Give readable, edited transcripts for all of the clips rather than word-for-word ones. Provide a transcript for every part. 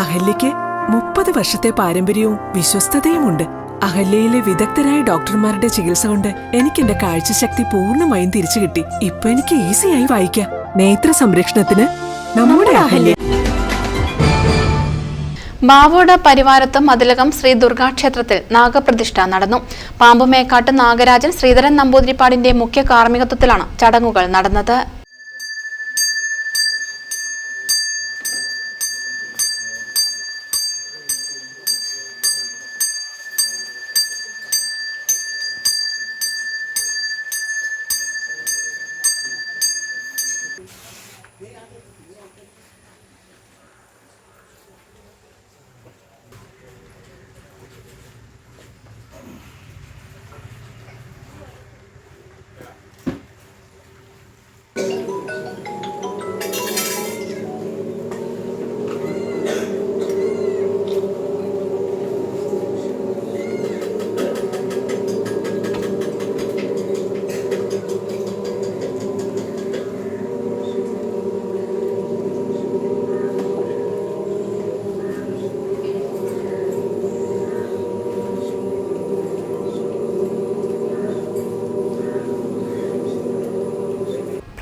അഹല്യയ്ക്ക് 30 വർഷത്തെ പാരമ്പര്യവും വിശ്വസ്തതയുമുണ്ട്. അഹല്യയിലെ വിദഗ്ധരായ ഡോക്ടർമാരുടെ ചികിത്സ കൊണ്ട് എനിക്ക് എന്റെ കാഴ്ചശക്തി പൂർണ്ണമായും തിരിച്ചു കിട്ടി. ഇപ്പൊ എനിക്ക് ഈസിയായി വായിക്കാം. നേത്ര സംരക്ഷണത്തിന് നമ്മുടെ അഹല്യ. മാവോട് പരിവാരത്ത് മതിലകം ശ്രീ ദുർഗാ ക്ഷേത്രത്തിൽ നാഗപ്രതിഷ്ഠ നടന്നു. പാമ്പുമേക്കാട്ട് നാഗരാജൻ ശ്രീധരൻ നമ്പൂതിരിപ്പാടിന്റെ മുഖ്യ കാർമ്മികത്വത്തിലാണ് ചടങ്ങുകൾ നടന്നത്.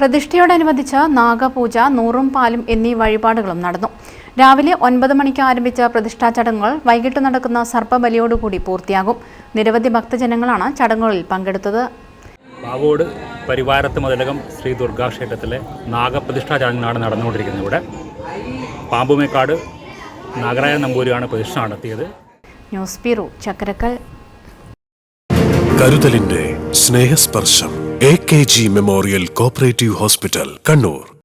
പ്രതിഷ്ഠയോടനുബന്ധിച്ച് നാഗപൂജ, നൂറും പാലും എന്നീ വഴിപാടുകളും നടന്നു. രാവിലെ 9 മണിക്ക് ആരംഭിച്ച പ്രതിഷ്ഠാ ചടങ്ങുകൾ വൈകിട്ട് നടക്കുന്ന സർപ്പബലിയോടുകൂടി പൂർത്തിയാകും. നിരവധി ഭക്തജനങ്ങളാണ് ചടങ്ങുകളിൽ പങ്കെടുത്തത്. മാവോട് പരിവാരത്ത് മതിലകം ശ്രീ ദുർഗാ ക്ഷേത്രത്തിലെ നാഗപ്രതിഷ്ഠാ ചടങ്ങാണ് നടന്നുകൊണ്ടിരിക്കുന്നത്. ഇവിടെ പാമ്പുമേക്കാട് നാഗരാജൻ നമ്പൂതിരിയാണ് പ്രതിഷ്ഠ നടത്തിയത്. News bureau, Chakkarakkal. കരുതലിന്റെ സ്നേഹസ്പർശം. AKG Memorial Cooperative Hospital, Kannur.